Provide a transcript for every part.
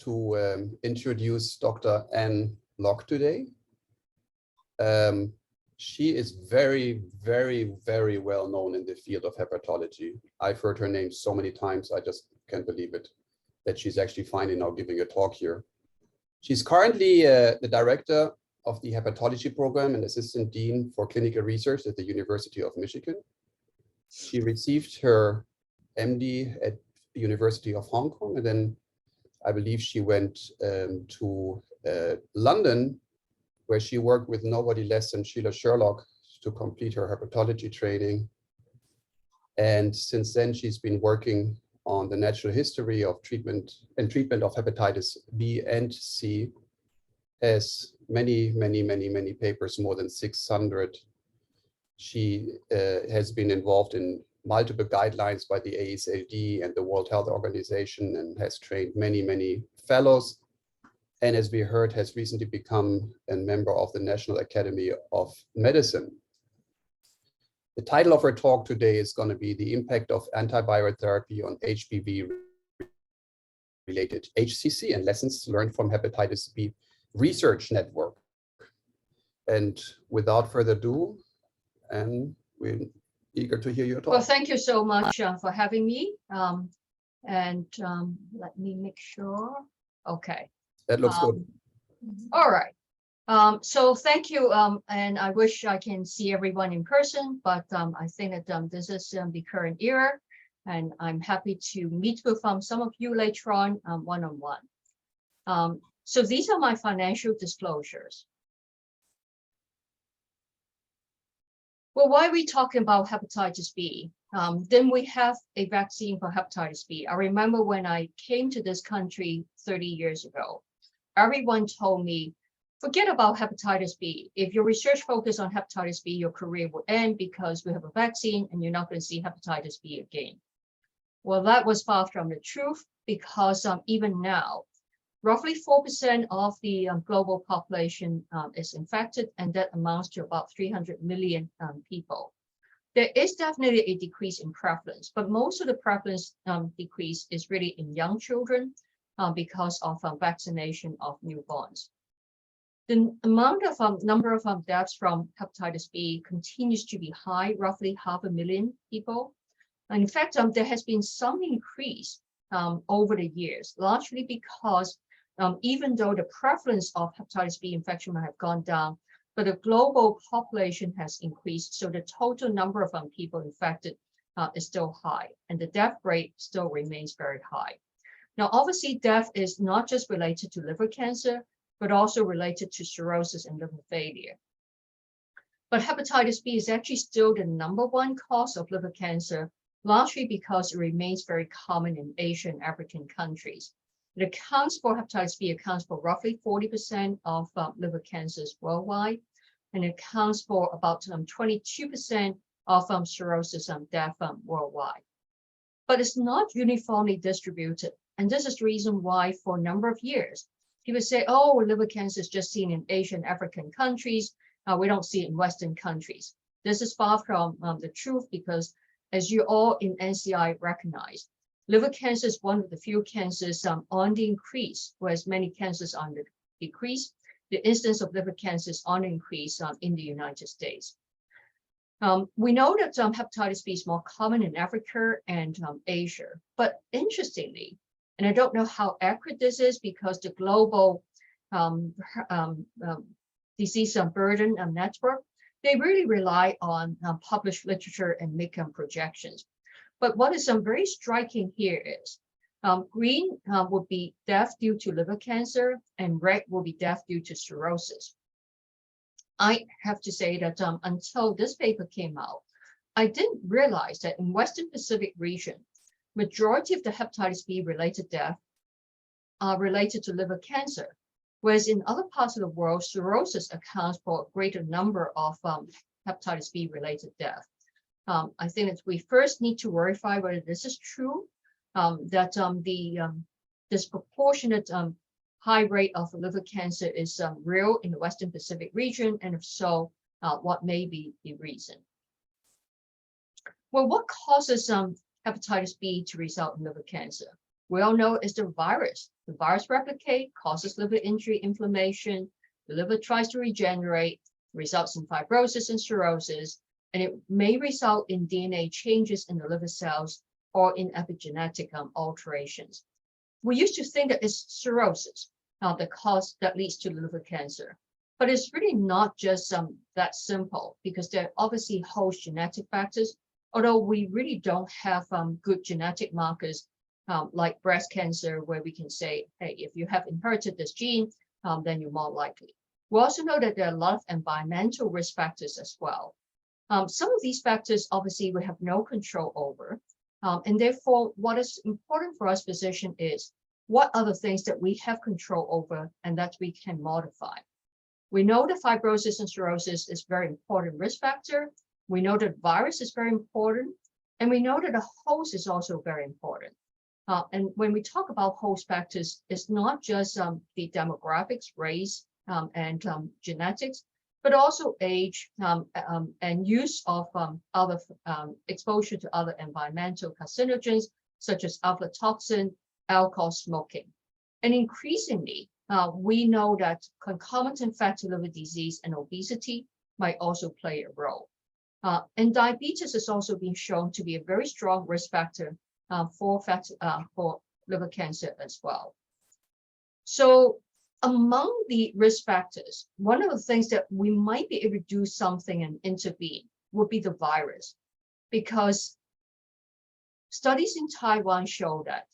to introduce Dr. Anne Locke today. She is very, very, very well known in the field of hepatology. I've heard her name so many times, I just can't believe it, that she's actually finally now giving a talk here. She's currently the director of the hepatology program and assistant dean for clinical research at the University of Michigan. She received her MD at the University of Hong Kong, and then I believe she went to London, where she worked with nobody less than Sheila Sherlock to complete her hepatology training. And since then, she's been working on the natural history of treatment of hepatitis B and C, has many papers, more than 600. She has been involved in multiple guidelines by the AASLD and the World Health Organization, and has trained many fellows. And as we heard, has recently become a member of the National Academy of Medicine. The title of her talk today is going to be the impact of antiviral therapy on HBV-related HCC and lessons learned from hepatitis B research network. And without further ado, and we're eager to hear your talk. Well, thank you so much for having me. Let me make sure. Okay. That looks good. All right. So thank you. And I wish I can see everyone in person, but I think that this is the current era, and I'm happy to meet with some of you later on one-on-one. So these are my financial disclosures. Well, why are we talking about hepatitis B? Then we have a vaccine for hepatitis B. I remember when I came to this country 30 years ago, everyone told me, forget about hepatitis B. If your research focus on hepatitis B, your career will end because we have a vaccine and you're not going to see hepatitis B again. Well, that was far from the truth, because even now, roughly 4% of the global population is infected, and that amounts to about 300 million people. There is definitely a decrease in prevalence, but most of the prevalence decrease is really in young children because of vaccination of newborns. The amount of number of deaths from hepatitis B continues to be high, roughly 500,000 people. And in fact, there has been some increase over the years, largely because even though the prevalence of hepatitis B infection might have gone down, but the global population has increased, so the total number of people infected is still high, and the death rate still remains very high. Now, obviously, death is not just related to liver cancer, but also related to cirrhosis and liver failure. But hepatitis B is actually still the #1 cause of liver cancer, largely because it remains very common in Asian and African countries. Hepatitis B accounts for roughly 40% of liver cancers worldwide, and it accounts for about 22% of cirrhosis death worldwide. But it's not uniformly distributed. And this is the reason why for a number of years, people say, oh, liver cancer is just seen in Asian, African countries. We don't see it in Western countries. This is far from the truth, because as you all in NCI recognize, liver cancer is one of the few cancers on the increase, whereas many cancers are on the decrease. The incidence of liver cancer is on the increase in the United States. We know that hepatitis B is more common in Africa and Asia, but interestingly, and I don't know how accurate this is, because the global disease burden network, they really rely on published literature and make projections. But what is very striking here is green would be death due to liver cancer, and red will be death due to cirrhosis. I have to say that until this paper came out, I didn't realize that in Western Pacific region, majority of the hepatitis B related death are related to liver cancer, whereas in other parts of the world, cirrhosis accounts for a greater number of hepatitis B related death. I think that we first need to verify whether this is true, that the disproportionate high rate of liver cancer is real in the Western Pacific region, and if so, what may be the reason? Well, what causes hepatitis B to result in liver cancer? We all know it's the virus The virus replicates, causes liver injury, inflammation. The liver tries to regenerate, results in fibrosis and cirrhosis, and it may result in DNA changes in the liver cells or in epigenetic alterations. We used to think that it's cirrhosis that leads to liver cancer, but it's really not just that simple, because there are obviously host genetic factors, although we really don't have good genetic markers like breast cancer, where we can say, hey, if you have inherited this gene, then you're more likely. We also know that there are a lot of environmental risk factors as well. Some of these factors, obviously, we have no control over. And therefore, what is important for us physicians is what are the things that we have control over and that we can modify. We know that fibrosis and cirrhosis is a very important risk factor. We know that virus is very important. And we know that the host is also very important. And when we talk about host factors, it's not just the demographics, race, and genetics, but also age and use of other exposure to other environmental carcinogens, such as aflatoxin, alcohol, smoking. And increasingly, we know that concomitant fatty liver disease and obesity might also play a role. And diabetes has also been shown to be a very strong risk factor for liver cancer as well. So among the risk factors, one of the things that we might be able to do something and intervene would be the virus, because studies in Taiwan show that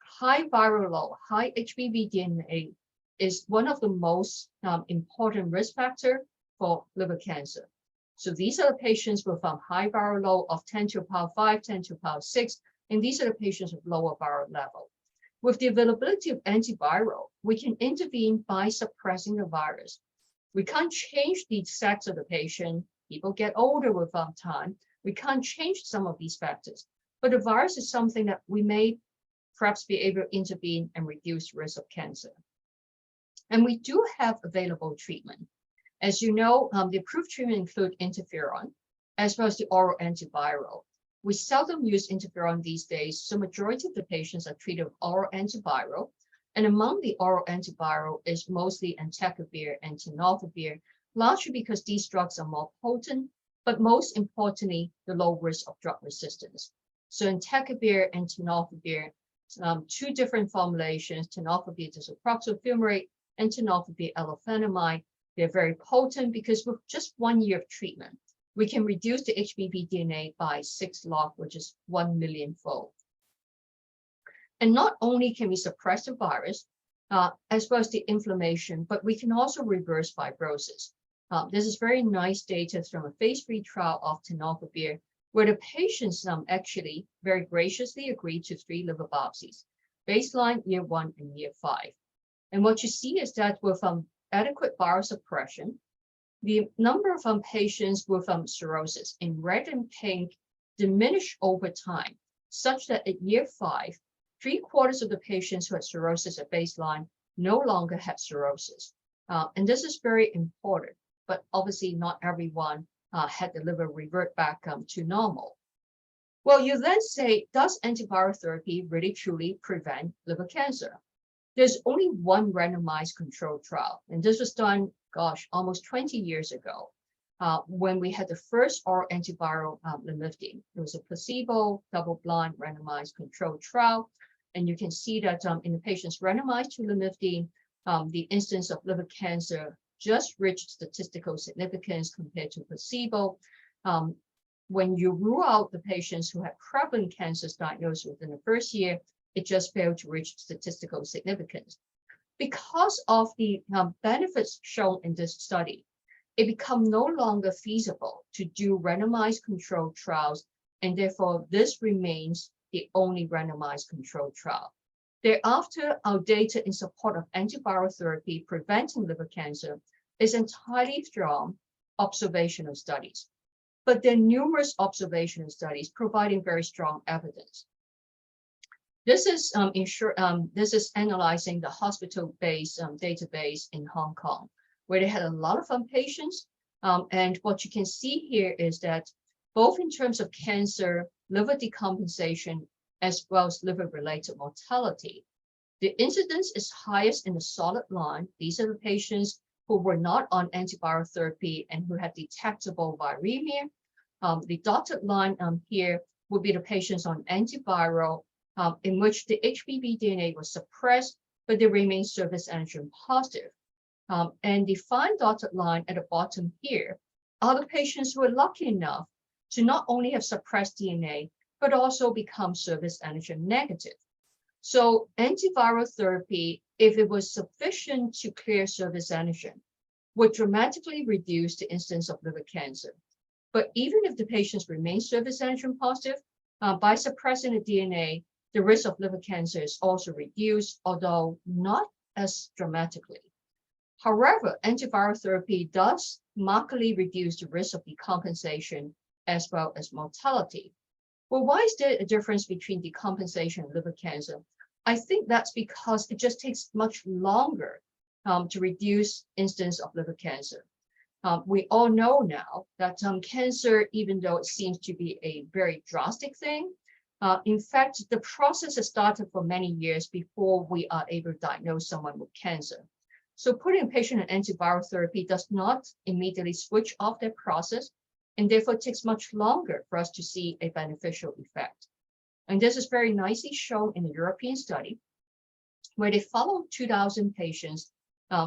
high viral load, high HBV DNA is one of the most important risk factor for liver cancer. So these are the patients with high viral load of 10 to the power 5, 10 to the power 6, and these are the patients with lower viral level. With the availability of antiviral, we can intervene by suppressing the virus. We can't change the sex of the patient. People get older with time. We can't change some of these factors, but the virus is something that we may perhaps be able to intervene and reduce risk of cancer. And we do have available treatment. As you know, the approved treatment include interferon, as well as the oral antiviral. We seldom use interferon these days, so majority of the patients are treated with oral antiviral. And among the oral antiviral is mostly entecavir and tenofovir, largely because these drugs are more potent, but most importantly, the low risk of drug resistance. So entecavir and tenofovir, two different formulations, tenofovir disoproxil fumarate and tenofovir alafenamide. They're very potent because with just 1 year of treatment, we can reduce the HBV DNA by 6 log, which is 1 millionfold. And not only can we suppress the virus, as well as the inflammation, but we can also reverse fibrosis. This is very nice data from a phase 3 trial of tenofovir, where the patients actually very graciously agreed to 3 liver biopsies, baseline, year 1, and year 5. And what you see is that with adequate viral suppression, the number of patients with cirrhosis in red and pink diminish over time, such that at year 5, 3/4 of the patients who had cirrhosis at baseline no longer had cirrhosis. And this is very important, but obviously not everyone had the liver revert back to normal. Well, you then say, does antiviral therapy really truly prevent liver cancer? There's only one randomized controlled trial, and this was done, almost 20 years ago, when we had the first oral antiviral lamivudine. It was a placebo, double-blind, randomized controlled trial, and you can see that in the patients randomized to lamivudine, the incidence of liver cancer just reached statistical significance compared to placebo. When you rule out the patients who had prevalent cancers diagnosed within the first year, it just failed to reach statistical significance. Because of the benefits shown in this study, it became no longer feasible to do randomized controlled trials, and therefore this remains the only randomized controlled trial. Thereafter, our data in support of antiviral therapy preventing liver cancer is entirely from observational studies. But there are numerous observational studies providing very strong evidence. This is analyzing the hospital-based database in Hong Kong, where they had a lot of patients. And what you can see here is that both in terms of cancer, liver decompensation, as well as liver-related mortality, The incidence is highest in the solid line. These are the patients who were not on antiviral therapy and who had detectable viremia. The dotted line here would be the patients on antiviral, in which the HBV DNA was suppressed, but they remain surface antigen positive. And the fine dotted line at the bottom here are the patients who are lucky enough to not only have suppressed DNA, but also become surface antigen negative. So antiviral therapy, if it was sufficient to clear surface antigen, would dramatically reduce the incidence of liver cancer. But even if the patients remain surface antigen positive, by suppressing the DNA, the risk of liver cancer is also reduced, although not as dramatically. However, antiviral therapy does markedly reduce the risk of decompensation as well as mortality. Well, why is there a difference between decompensation and liver cancer? I think that's because it just takes much longer to reduce incidence of liver cancer. We all know now that cancer, even though it seems to be a very drastic thing, in fact, the process has started for many years before we are able to diagnose someone with cancer. So putting a patient on antiviral therapy does not immediately switch off that process, and therefore it takes much longer for us to see a beneficial effect. And this is very nicely shown in a European study where they followed 2,000 patients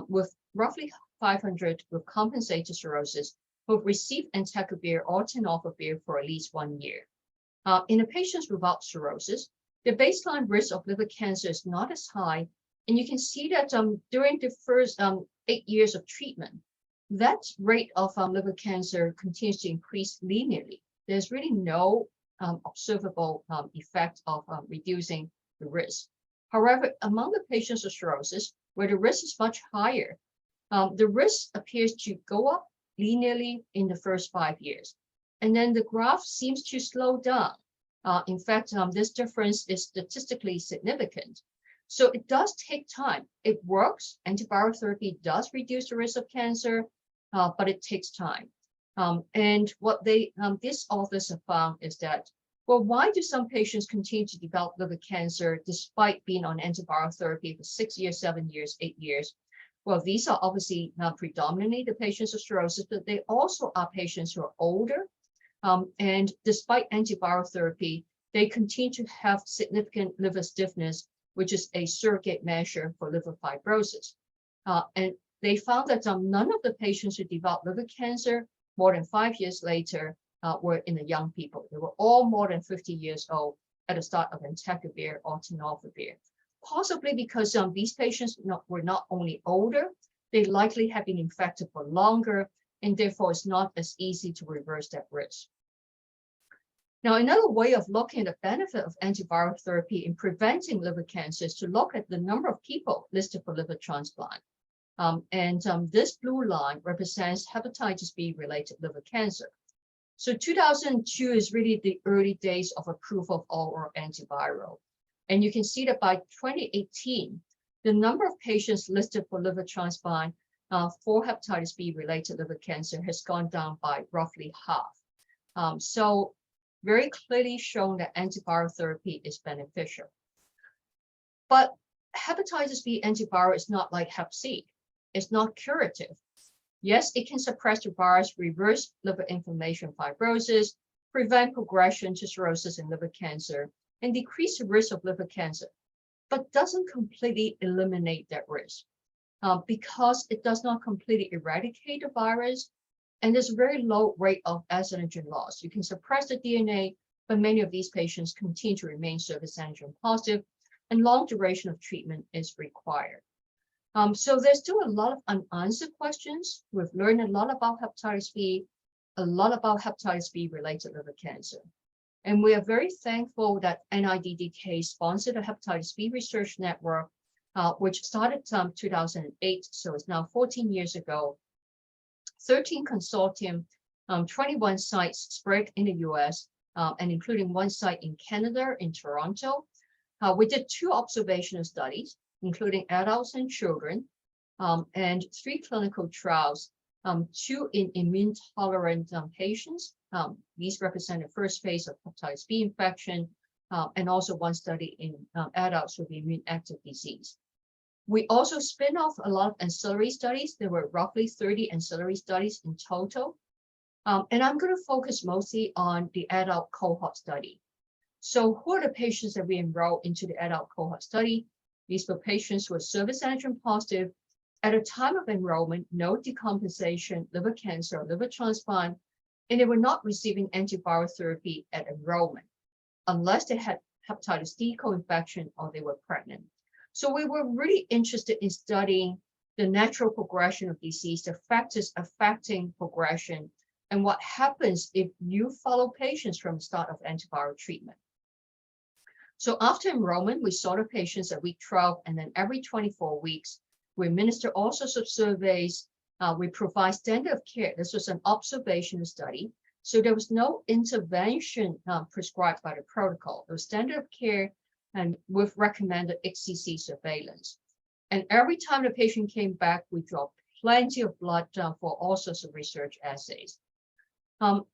with roughly 500 with compensated cirrhosis who have received entecavir or tenofovir for at least 1 year. In the patients without cirrhosis, the baseline risk of liver cancer is not as high. And you can see that during the first 8 years of treatment, that rate of liver cancer continues to increase linearly. There's really no observable effect of reducing the risk. However, among the patients with cirrhosis, where the risk is much higher, the risk appears to go up linearly in the first 5 years. And then the graph seems to slow down. In fact, this difference is statistically significant. So it does take time. It works. Antiviral therapy does reduce the risk of cancer, but it takes time. And what these authors have found is that, well, why do some patients continue to develop liver cancer despite being on antiviral therapy for 6 years, 7 years, 8 years? Well, these are obviously not predominantly the patients with cirrhosis, but they also are patients who are older. And despite antiviral therapy, they continue to have significant liver stiffness, which is a surrogate measure for liver fibrosis. And they found that none of the patients who developed liver cancer more than 5 years later were in the young people. They were all more than 50 years old at the start of entecavir or tenofovir, possibly because these patients were not only older, they likely have been infected for longer, and therefore it's not as easy to reverse that risk. Now, another way of looking at the benefit of antiviral therapy in preventing liver cancer is to look at the number of people listed for liver transplant. This blue line represents hepatitis B-related liver cancer. So 2002 is really the early days of approval of oral antiviral. And you can see that by 2018, the number of patients listed for liver transplant for hepatitis B-related liver cancer has gone down by roughly half. So very clearly shown that antiviral therapy is beneficial. But hepatitis B antiviral is not like Hep C. It's not curative. Yes, it can suppress the virus, reverse liver inflammation, fibrosis, prevent progression to cirrhosis and liver cancer, and decrease the risk of liver cancer, but doesn't completely eliminate that risk because it does not completely eradicate the virus. And there's a very low rate of S antigen loss. You can suppress the DNA, but many of these patients continue to remain surface antigen positive, and long duration of treatment is required. So there's still a lot of unanswered questions. We've learned a lot about hepatitis B, a lot about hepatitis B-related liver cancer. And we are very thankful that NIDDK sponsored a hepatitis B research network, which started 2008, so it's now 14 years ago. 13 consortium, 21 sites spread in the US, and including one site in Canada, in Toronto. We did 2 observational studies, including adults and children, and 3 clinical trials, 2 in immune-tolerant patients. These represent the first phase of hepatitis B infection, and also one study in adults with immune active disease. We also spin off a lot of ancillary studies. There were roughly 30 ancillary studies in total. And I'm going to focus mostly on the adult cohort study. So who are the patients that we enroll into the adult cohort study? These were patients who were surface antigen positive. At the time of enrollment, no decompensation, liver cancer, or liver transplant, and they were not receiving antiviral therapy at enrollment, unless they had hepatitis D co-infection or they were pregnant. So we were really interested in studying the natural progression of disease, the factors affecting progression, and what happens if you follow patients from the start of antiviral treatment. So after enrollment, we saw the patients at week 12, and then every 24 weeks, we administer all sorts of surveys. We provide standard of care. This was an observational study. So there was no intervention prescribed by the protocol. It was standard of care and with recommended HCC surveillance. And every time the patient came back, we drew plenty of blood for all sorts of research assays.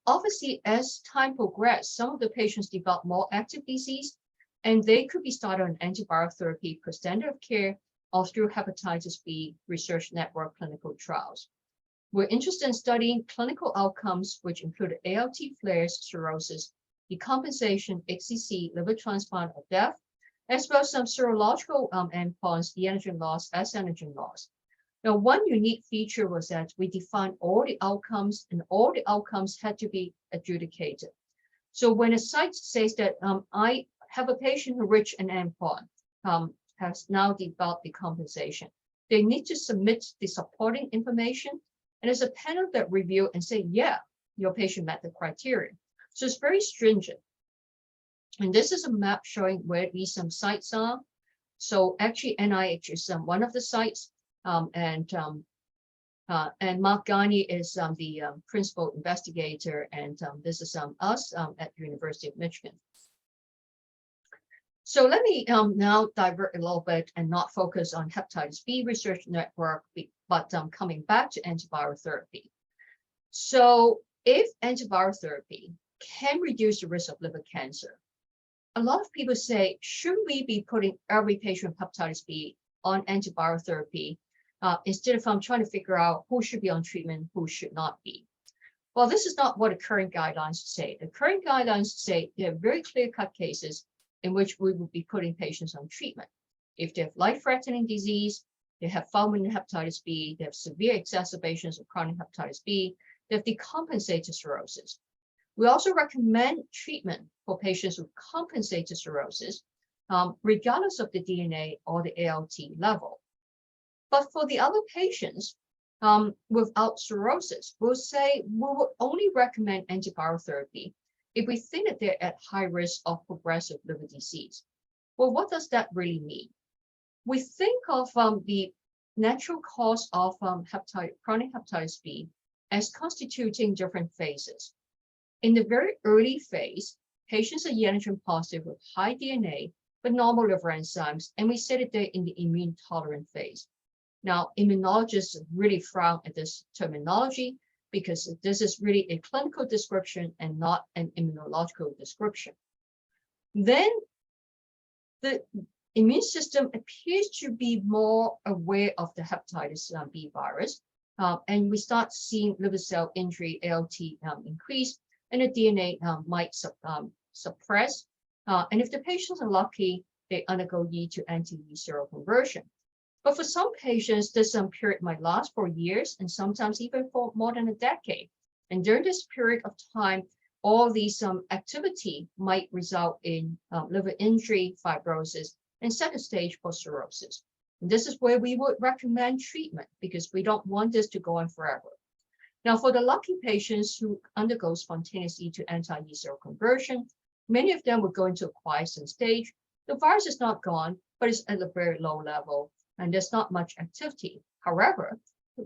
Obviously, as time progressed, some of the patients developed more active disease, and they could be started on antiviral therapy per standard of care or through hepatitis B research network clinical trials. We're interested in studying clinical outcomes, which included ALT flares, cirrhosis, decompensation, HCC, liver transplant, or death, as well as some serological endpoints, the antigen loss, S antigen loss. Now, one unique feature was that we defined all the outcomes, and all the outcomes had to be adjudicated. So when a site says that I have a patient who reached an endpoint, has now developed decompensation, they need to submit the supporting information, and there's a panel that review and say, yeah, your patient met the criteria. So it's very stringent. And this is a map showing where these sites are. So actually NIH is one of the sites, and Mark Garney is the principal investigator, and this is us at the University of Michigan. So let me now divert a little bit and not focus on hepatitis B research network, but coming back to antiviral therapy. So if antiviral therapy can reduce the risk of liver cancer, a lot of people say, should we be putting every patient with hepatitis B on antiviral therapy instead of trying to figure out who should be on treatment, who should not be? Well, this is not what the current guidelines say. The current guidelines say there are very clear-cut cases in which we will be putting patients on treatment. If they have life-threatening disease, they have fulminant hepatitis B, they have severe exacerbations of chronic hepatitis B, they have decompensated cirrhosis. We also recommend treatment for patients with compensated cirrhosis, regardless of the DNA or the ALT level. But for the other patients without cirrhosis, we'll say we will only recommend antiviral therapy if we think that they're at high risk of progressive liver disease. Well, what does that really mean? We think of the natural cause of chronic hepatitis B as constituting different phases. In the very early phase, patients are antigen positive with high DNA, but normal liver enzymes, and we say that they're in the immune tolerant phase. Now, immunologists really frown at this terminology because this is really a clinical description and not an immunological description. Then the immune system appears to be more aware of the hepatitis B virus, and we start seeing liver cell injury, ALT increase, and the DNA might suppress. And if the patients are lucky, they undergo E to anti-E seroconversion. But for some patients, this period might last for years and sometimes even for more than a decade. And during this period of time, all these activity might result in liver injury, fibrosis, and set the stage for cirrhosis. And this is where we would recommend treatment because we don't want this to go on forever. Now, for the lucky patients who undergo spontaneous E to anti-E seroconversion, many of them would go into a quiescent stage. The virus is not gone, but it's at a very low level, and there's not much activity. However,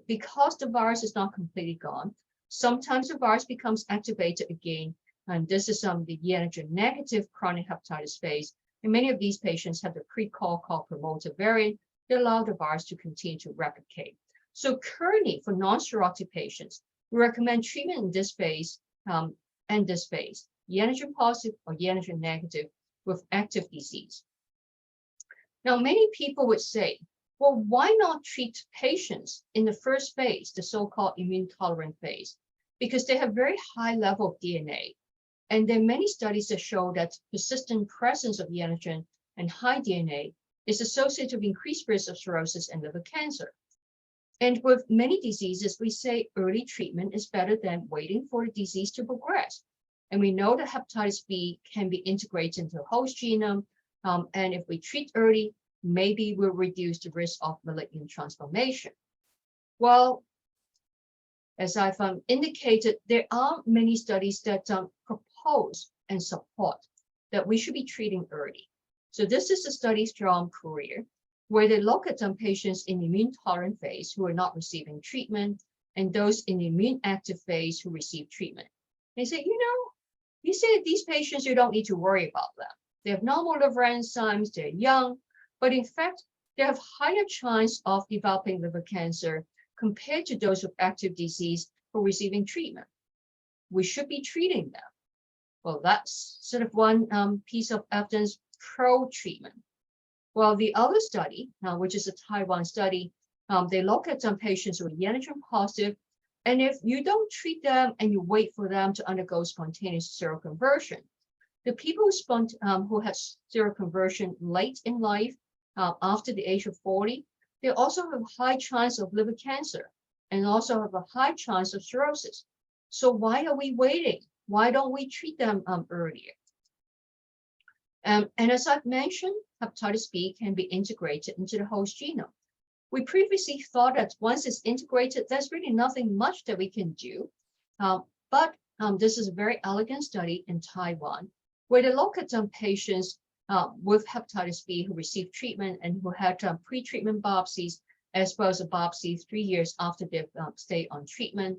because the virus is not completely gone, sometimes the virus becomes activated again, and this is the antigen negative chronic hepatitis phase. And many of these patients have the pre-call promoter variant that allow the virus to continue to replicate. So currently, for non-cirrhotic patients, we recommend treatment in this phase and this phase, antigen positive or antigen negative, with active disease. Now, many people would say, well, why not treat patients in the first phase, the so-called immune tolerant phase? Because they have very high level of DNA. And there are many studies that show that persistent presence of the antigen and high DNA is associated with increased risk of cirrhosis and liver cancer. And with many diseases, we say early treatment is better than waiting for the disease to progress. And we know that hepatitis B can be integrated into the host genome. And if we treat early, maybe we'll reduce the risk of malignant transformation. Well, as I've indicated, there are many studies that propose and support that we should be treating early. So this is a study from Korea, where they look at some patients in the immune tolerant phase who are not receiving treatment and those in the immune active phase who receive treatment. They say, you say these patients, you don't need to worry about them. They have normal liver enzymes, they're young, but in fact, they have higher chance of developing liver cancer compared to those with active disease who are receiving treatment. We should be treating them. Well, that's sort of one piece of evidence pro-treatment. Well, the other study, which is a Taiwan study, they look at some patients who are antigen positive, and if you don't treat them and you wait for them to undergo spontaneous seroconversion, the people who have seroconversion late in life, after the age of 40, they also have a high chance of liver cancer and also have a high chance of cirrhosis. So why are we waiting? Why don't we treat them earlier? And as I've mentioned, hepatitis B can be integrated into the host genome. We previously thought that once it's integrated, there's really nothing much that we can do. But this is a very elegant study in Taiwan, where they look at some patients with hepatitis B who received treatment and who had pre-treatment biopsies, as well as a biopsy 3 years after they've stayed on treatment.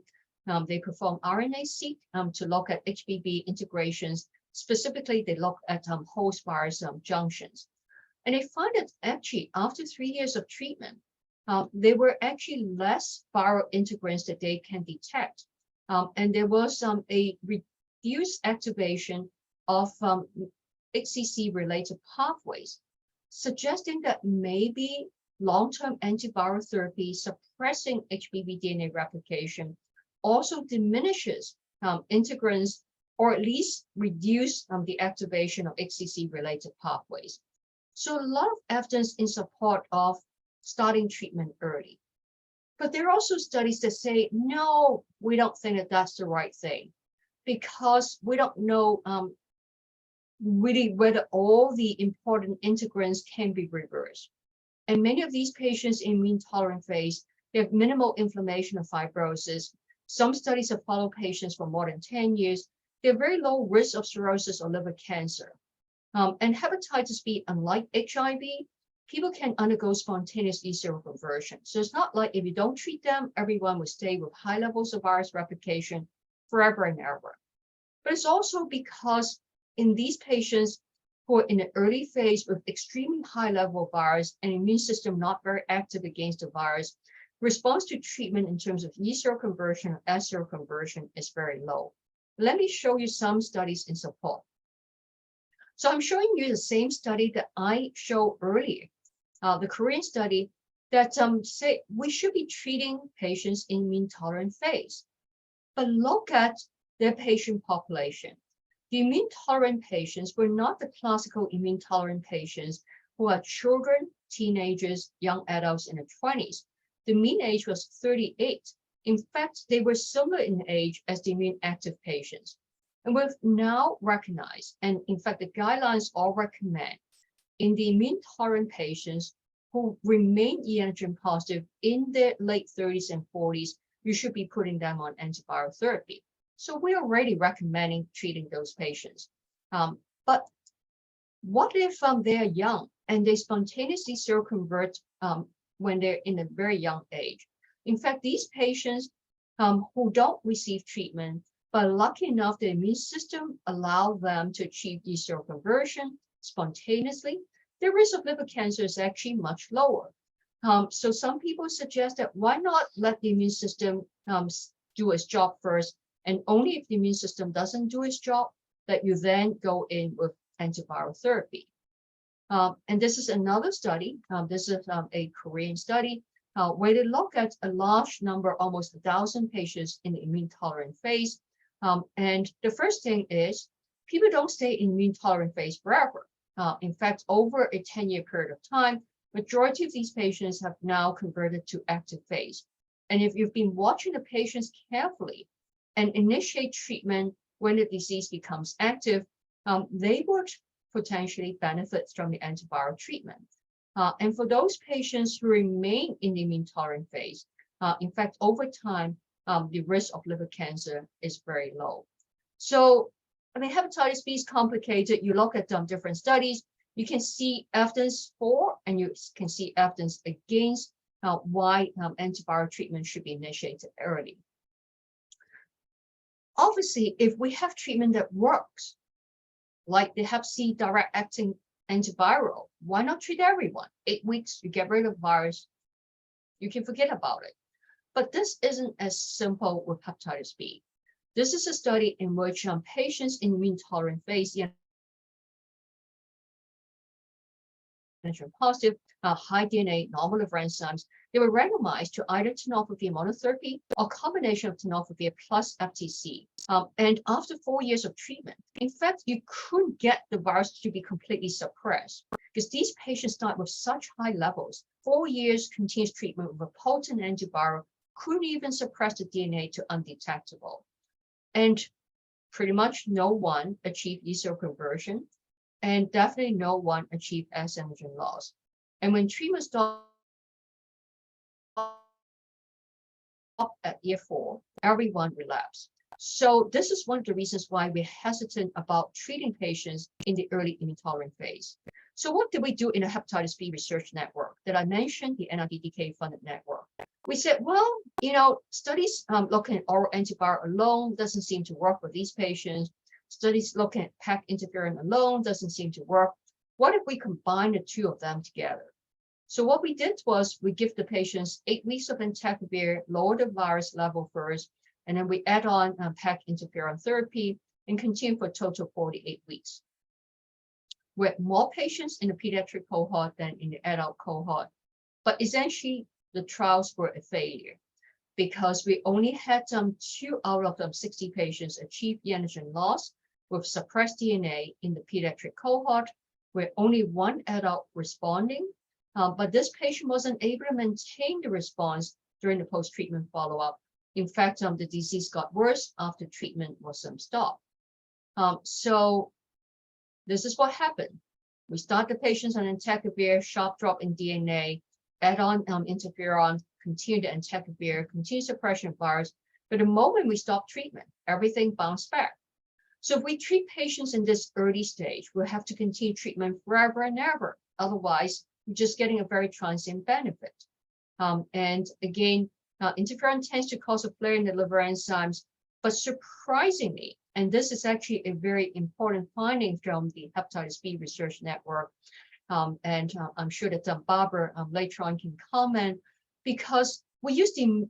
They perform RNA-seq to look at HBV integrations. Specifically, they look at host virus junctions. And they find that actually after 3 years of treatment, there were actually less viral integrants that they can detect. And there was a reduced activation of HCC-related pathways, suggesting that maybe long-term antiviral therapy suppressing HBV DNA replication also diminishes integrants, or at least reduce the activation of HCC-related pathways. So a lot of evidence in support of starting treatment early. But there are also studies that say, no, we don't think that that's the right thing, because we don't know really whether all the important integrants can be reversed. And many of these patients in immune tolerant phase, they have minimal inflammation or fibrosis. Some studies have followed patients for more than 10 years. They have very low risk of cirrhosis or liver cancer. And hepatitis B, unlike HIV, people can undergo spontaneous seroconversion. So it's not like if you don't treat them, everyone will stay with high levels of virus replication forever and ever. But it's also because in these patients who are in the early phase with extremely high level of virus and immune system not very active against the virus, response to treatment in terms of seroconversion or S seroconversion is very low. Let me show you some studies in support. So I'm showing you the same study that I showed earlier, the Korean study that say we should be treating patients in immune tolerant phase. But look at their patient population. The immune tolerant patients were not the classical immune tolerant patients who are children, teenagers, young adults in their 20s. The mean age was 38. In fact, they were similar in age as the immune active patients. And we've now recognized, and in fact, the guidelines all recommend in the immune tolerant patients who remain e-antigen positive in their late 30s and 40s, you should be putting them on antiviral therapy. So we're already recommending treating those patients. But what if they're young and they spontaneously seroconvert when they're in a very young age? In fact, these patients who don't receive treatment, but lucky enough, the immune system allow them to achieve seroconversion spontaneously, the risk of liver cancer is actually much lower. So some people suggest that why not let the immune system do its job first, and only if the immune system doesn't do its job, that you then go in with antiviral therapy. And this is another study. This is a Korean study where they look at a large number, almost 1,000 patients in the immune tolerant phase. And the first thing is people don't stay in immune tolerant phase forever. In fact, over a 10-year period of time, majority of these patients have now converted to active phase. And if you've been watching the patients carefully and initiate treatment when the disease becomes active, they would potentially benefit from the antiviral treatment. And for those patients who remain in the immune tolerant phase, in fact, over time, the risk of liver cancer is very low. So, I mean, hepatitis B is complicated. You look at different studies, you can see evidence for, and you can see evidence against why antiviral treatment should be initiated early. Obviously, if we have treatment that works, like the Hep C direct acting antiviral, why not treat everyone? 8 weeks, you get rid of the virus, you can forget about it. But this isn't as simple with hepatitis B. This is a study in which patients in immune tolerant phase, positive, high DNA, normal liver enzymes, they were randomized to either tenofovir monotherapy or combination of tenofovir plus FTC. And after 4 years of treatment, in fact, you couldn't get the virus to be completely suppressed because these patients died with such high levels. 4 years continuous treatment with a potent antiviral couldn't even suppress the DNA to undetectable. And pretty much no one achieved E cell conversion, and definitely no one achieved S antigen loss. And when treatment stopped at year 4, everyone relapsed. So this is one of the reasons why we're hesitant about treating patients in the early immune tolerant phase. So what did we do in the hepatitis B research network that I mentioned, the NIDDK funded network? We said, well, you know, studies looking at oral antiviral alone doesn't seem to work with these patients. Studies looking at PAC interferon alone doesn't seem to work. What if we combine the two of them together? So what we did was we give the patients 8 weeks of entecavir, lower the virus level first, and then we add on PAC interferon therapy and continue for a total of 48 weeks. We had more patients in the pediatric cohort than in the adult cohort, but essentially the trials were a failure because we only had 2 out of 60 patients achieve the antigen loss with suppressed DNA in the pediatric cohort, where only 1 adult responding, but this patient wasn't able to maintain the response during the post-treatment follow-up. In fact, the disease got worse after treatment was stopped. So this is what happened. We start the patients on entecavir, sharp drop in DNA, add on interferon, continue the entecavir, continue suppression of virus. But the moment we stop treatment, everything bounced back. So if we treat patients in this early stage, we'll have to continue treatment forever and ever. Otherwise, we're just getting a very transient benefit. And again, interferon tends to cause a flare in the liver enzymes, but surprisingly, and this is actually a very important finding from the hepatitis B research network, and I'm sure that Barbara later on can comment, because we use the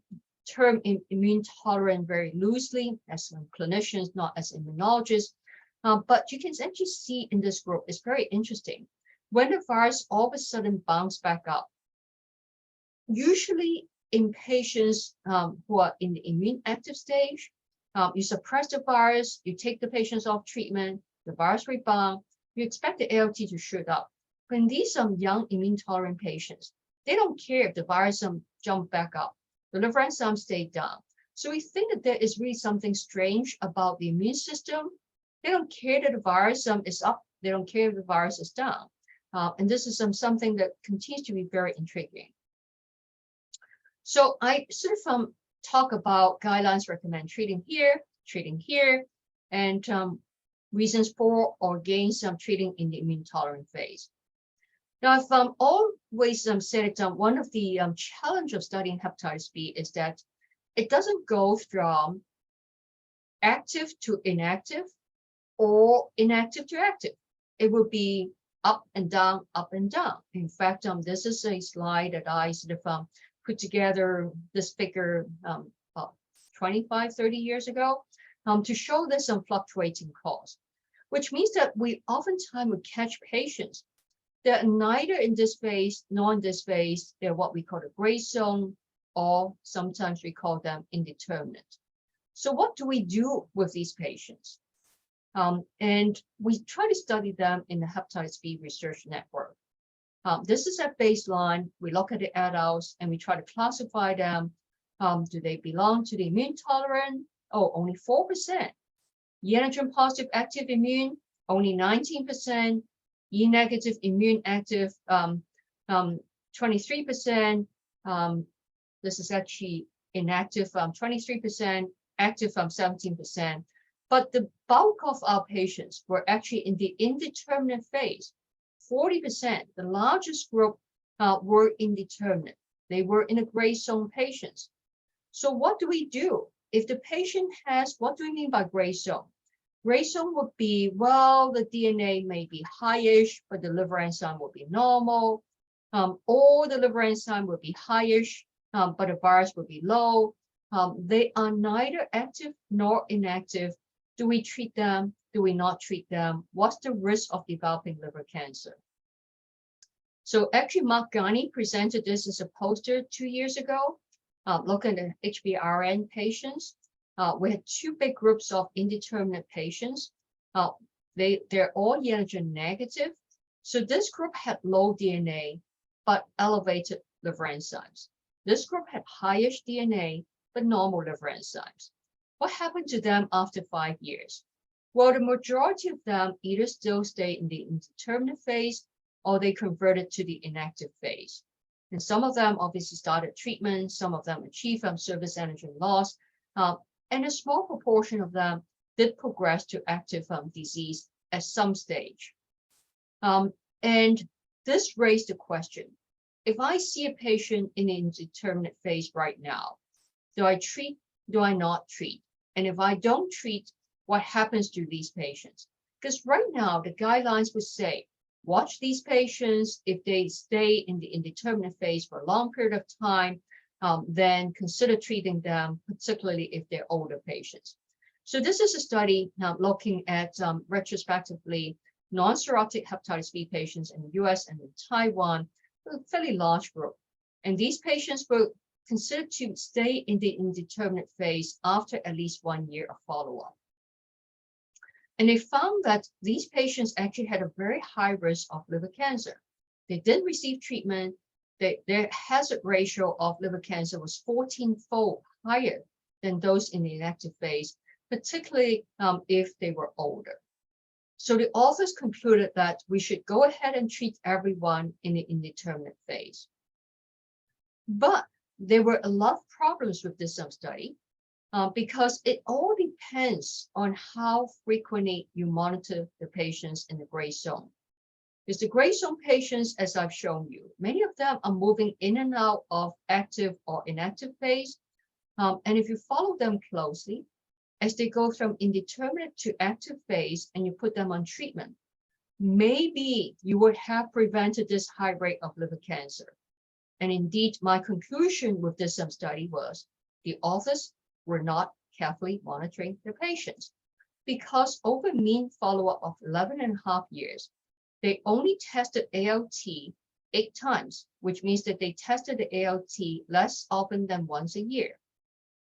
term immune tolerant very loosely as clinicians, not as immunologists, but you can actually see in this group, it's very interesting. When the virus all of a sudden bounce back up, usually in patients who are in the immune active stage, you suppress the virus, you take the patients off treatment, the virus rebound, you expect the ALT to shoot up. When these young immune tolerant patients, they don't care if the virus jump back up, the liver enzymes stay down. So we think that there is really something strange about the immune system. They don't care that the virus is up, they don't care if the virus is down. And this is something that continues to be very intriguing. So I sort of talk about guidelines recommend treating here, and reasons for or against treating in the immune tolerant phase. Now, I've always said that one of the challenge of studying hepatitis B is that it doesn't go from active to inactive or inactive to active. It will be up and down, up and down. In fact, this is a slide that I sort of put together this figure 25, 30 years ago to show this fluctuating course. which means that we oftentimes would catch patients that are neither in this phase nor in this phase. They're what we call the gray zone, or sometimes we call them indeterminate. So what do we do with these patients? And we try to study them in the hepatitis B research network. This is at baseline. We look at the adults and we try to classify them. Do they belong to the immune tolerant? Oh, only 4%. E antigen positive active immune, only 19%. E negative immune active, 23%. This is actually inactive, 23%, active, 17%. But the bulk of our patients were actually in the indeterminate phase. 40%, the largest group, were indeterminate. They were in a gray zone patients. So what do we do? If the patient has, what do we mean by gray zone? Gray zone would be, well, the DNA may be highish, but the liver enzyme will be normal. Or the liver enzyme will be highish, but the virus will be low. They are neither active nor inactive. Do we treat them? Do we not treat them? What's the risk of developing liver cancer? So actually, Mark Ghani presented this as a poster 2 years ago. Looking at HBRN patients. We had two big groups of indeterminate patients. They're all E antigen negative. So this group had low DNA, but elevated liver enzymes. This group had highish DNA, but normal liver enzymes. What happened to them after 5 years? Well, the majority of them either still stay in the indeterminate phase or they converted to the inactive phase. And some of them obviously started treatment, some of them achieved surface antigen loss, and a small proportion of them did progress to active disease at some stage. And this raised the question, if I see a patient in an indeterminate phase right now, do I treat, do I not treat? And if I don't treat, what happens to these patients? Because right now, the guidelines would say, watch these patients. If they stay in the indeterminate phase for a long period of time, then consider treating them, particularly if they're older patients. So this is a study now looking at retrospectively non-cirrhotic hepatitis B patients in the US and in Taiwan, a fairly large group. And these patients were considered to stay in the indeterminate phase after at least 1 year of follow-up. And they found that these patients actually had a very high risk of liver cancer. They didn't receive treatment. Their hazard ratio of liver cancer was 14-fold higher than those in the inactive phase, particularly if they were older. So the authors concluded that we should go ahead and treat everyone in the indeterminate phase. But there were a lot of problems with this study. Because it all depends on how frequently you monitor the patients in the gray zone. Because the gray zone patients, as I've shown you, many of them are moving in and out of active or inactive phase. And if you follow them closely, as they go from indeterminate to active phase and you put them on treatment, maybe you would have prevented this high rate of liver cancer. And indeed, my conclusion with this study was the authors were not carefully monitoring the patients because over mean follow-up of 11.5 years, they only tested ALT 8 times, which means that they tested the ALT less often than once a year.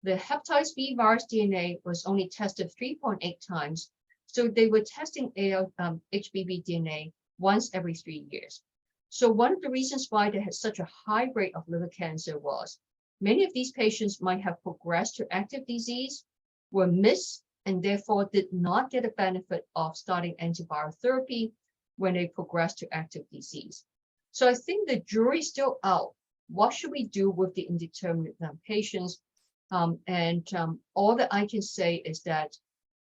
The hepatitis B virus DNA was only tested 3.8 times, so they were testing HBV DNA once every 3 years. So one of the reasons why they had such a high rate of liver cancer was many of these patients might have progressed to active disease, were missed, and therefore did not get a benefit of starting antiviral therapy when they progressed to active disease. So I think the jury's still out. What should we do with the indeterminate patients? All that I can say is that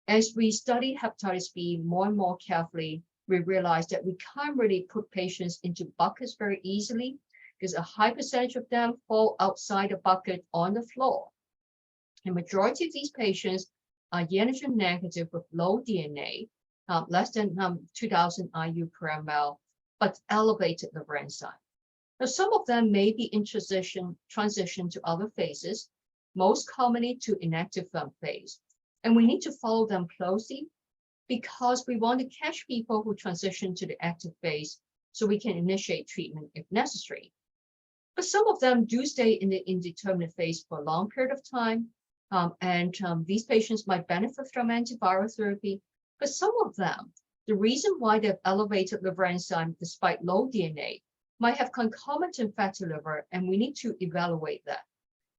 as we study hepatitis B more and more carefully, we realize that we can't really put patients into buckets very easily, because a high percentage of them fall outside the bucket on the floor. The majority of these patients are E antigen negative with low DNA, less than 2,000 IU per ml, but elevated liver enzyme. Now, some of them may be in transition to other phases, most commonly to inactive phase. And we need to follow them closely because we want to catch people who transition to the active phase so we can initiate treatment if necessary. But some of them do stay in the indeterminate phase for a long period of time. These patients might benefit from antiviral therapy, but some of them, the reason why they've elevated liver enzyme despite low DNA might have concomitant fatty liver, and we need to evaluate that.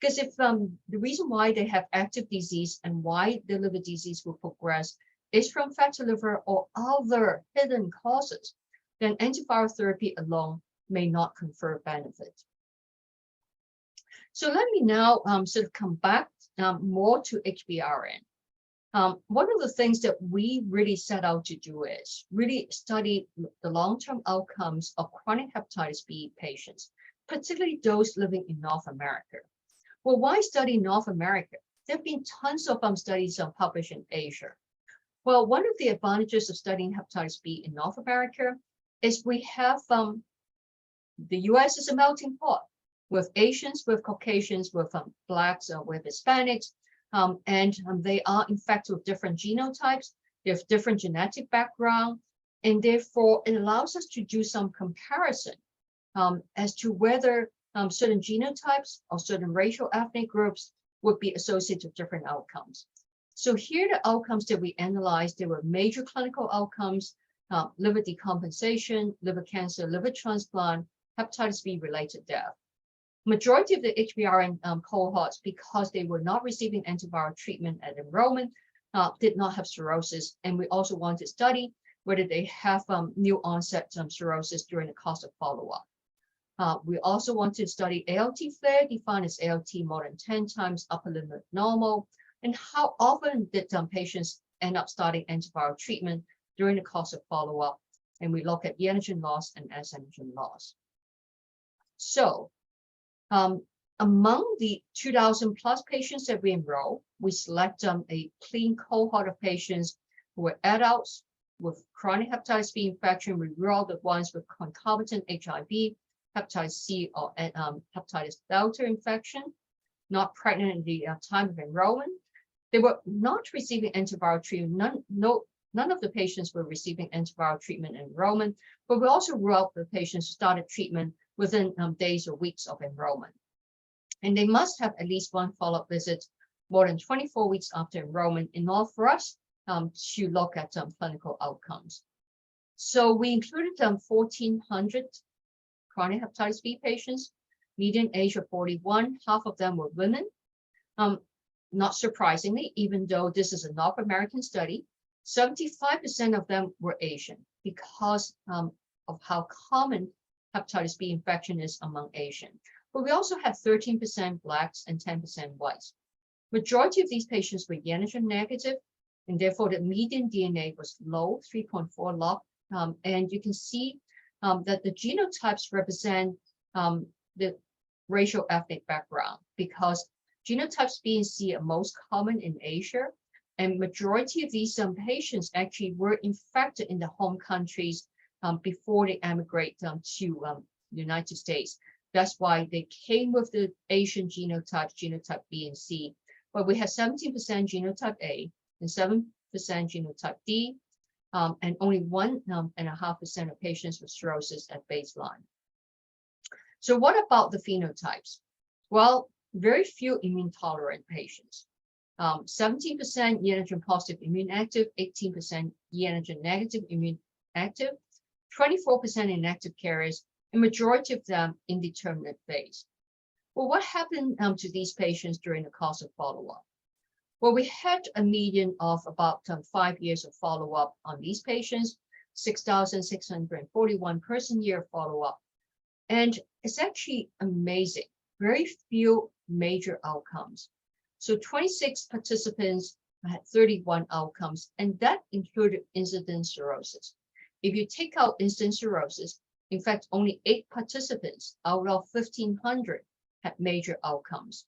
Because if the reason why they have active disease and why the liver disease will progress is from fatty liver or other hidden causes, then antiviral therapy alone may not confer benefit. So let me now sort of come back more to HBRN. One of the things that we really set out to do is really study the long-term outcomes of chronic hepatitis B patients, particularly those living in North America. Well, why study North America? There have been tons of studies published in Asia. Well, one of the advantages of studying hepatitis B in North America is we have the US is a melting pot with Asians, with Caucasians, with Blacks, with Hispanics, and they are infected with different genotypes. They have different genetic background, and therefore it allows us to do some comparison as to whether certain genotypes or certain racial ethnic groups would be associated with different outcomes. So here the outcomes that we analyzed, there were major clinical outcomes, liver decompensation, liver cancer, liver transplant, hepatitis B-related death. Majority of the HBRN cohorts, because they were not receiving antiviral treatment at enrollment, did not have cirrhosis. And we also want to study whether they have new onset cirrhosis during the course of follow-up. We also want to study ALT flare, defined as ALT more than 10 times upper limit normal, and how often did patients end up starting antiviral treatment during the course of follow-up. And we look at e antigen loss and S antigen loss. So among the 2,000 plus patients that we enroll, we select a clean cohort of patients who were adults with chronic hepatitis B infection. We rule out the ones with concomitant HIV, hepatitis C, or hepatitis Delta infection, not pregnant at the time of enrollment. They were not receiving antiviral treatment. None of the patients were receiving antiviral treatment in enrollment, but we also rule out the patients who started treatment within days or weeks of enrollment. And they must have at least one follow-up visit more than 24 weeks after enrollment in order for us to look at clinical outcomes. So we included 1,400 chronic hepatitis B patients, median age of 41, half of them were women. Not surprisingly, even though this is a North American study, 75% of them were Asian because of how common hepatitis B infection is among Asian. But we also had 13% Blacks and 10% whites. Majority of these patients were e antigen negative, and therefore the median DNA was low, 3.4 log. And you can see that the genotypes represent the racial ethnic background, because genotypes B and C are most common in Asia, and majority of these patients actually were infected in the home countries before they emigrate to the United States. That's why they came with the Asian genotypes, genotype B and C. But we had 17% genotype A and 7% genotype D, and only 1.5% of patients with cirrhosis at baseline. So what about the phenotypes? Well, very few immune tolerant patients. 17% e antigen positive immune active, 18% e antigen negative immune active, 24% inactive carriers, and majority of them indeterminate phase. Well, what happened to these patients during the course of follow-up? Well, we had a median of about 5 years of follow-up on these patients, 6,641 person-year follow-up. And it's actually amazing, very few major outcomes. So 26 participants had 31 outcomes, and that included incident cirrhosis. If you take out incident cirrhosis, in fact, only 8 participants out of 1,500 had major outcomes.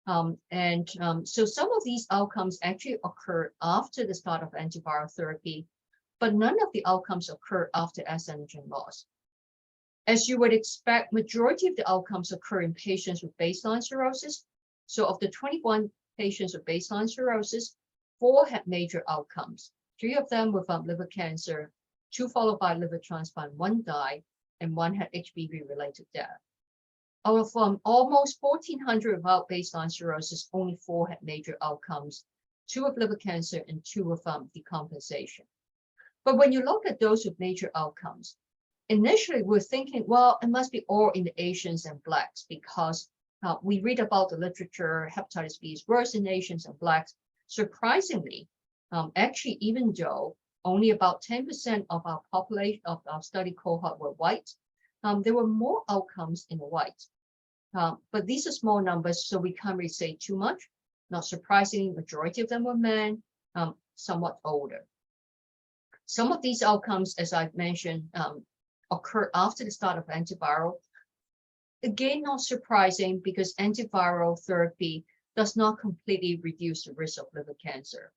So some of these outcomes actually occurred after the start of antiviral therapy, but none of the outcomes occurred after S antigen loss. As you would expect, majority of the outcomes occur in patients with baseline cirrhosis. So of the 21 patients with baseline cirrhosis, 4 had major outcomes. 3 of them with liver cancer, 2 followed by liver transplant, 1 died, and 1 had HBV-related death. Of almost 1,400 without baseline cirrhosis, only 4 had major outcomes, 2 of liver cancer and 2 of decompensation. But when you look at those with major outcomes, initially we're thinking, well, it must be all in the Asians and Blacks because we read about the literature, hepatitis B is worse in Asians and Blacks. Surprisingly, actually, even though only about 10% of our population of our study cohort were white, there were more outcomes in the white. But these are small numbers, so we can't really say too much. Not surprisingly, majority of them were men, somewhat older. Some of these outcomes, as I've mentioned, occur after the start of antiviral. Again, not surprising because antiviral therapy does not completely reduce the risk of liver cancer.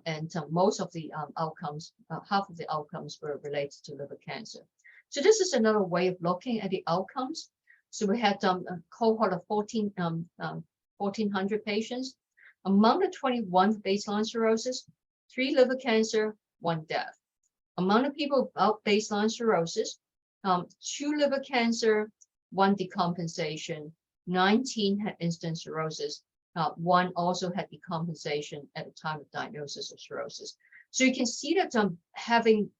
And most of the outcomes, half of the outcomes were related to liver cancer. So this is another way of looking at the outcomes. So we had a cohort of 1,400 patients. Among the 21 baseline cirrhosis, 3 liver cancer, 1 death. Among the people without baseline cirrhosis, 2 liver cancer, 1 decompensation, 19 had instant cirrhosis, 1 also had decompensation at the time of diagnosis of cirrhosis. So you can see that having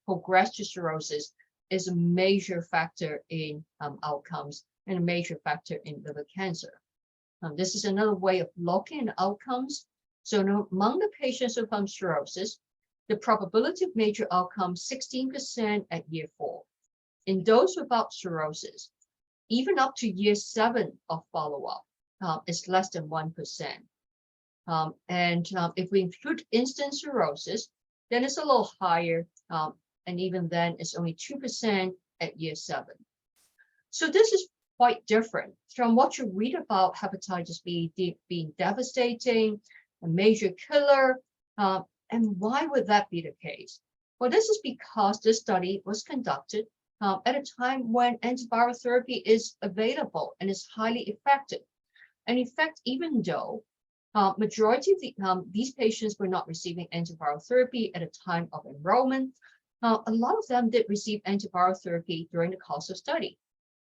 progressed to cirrhosis is a major factor in outcomes and a major factor in liver cancer. This is another way of looking at outcomes. So among the patients with cirrhosis, the probability of major outcomes 16% at year 4. In those without cirrhosis, even up to year 7 of follow-up, is less than 1%. And if we include instant cirrhosis, then it's a little higher, and even then it's only 2% at year 7. So this is quite different from what you read about hepatitis B being devastating, a major killer. And why would that be the case? Well, this is because this study was conducted at a time when antiviral therapy is available and is highly effective. And in fact, even though majority of these patients were not receiving antiviral therapy at a time of enrollment, a lot of them did receive antiviral therapy during the course of study.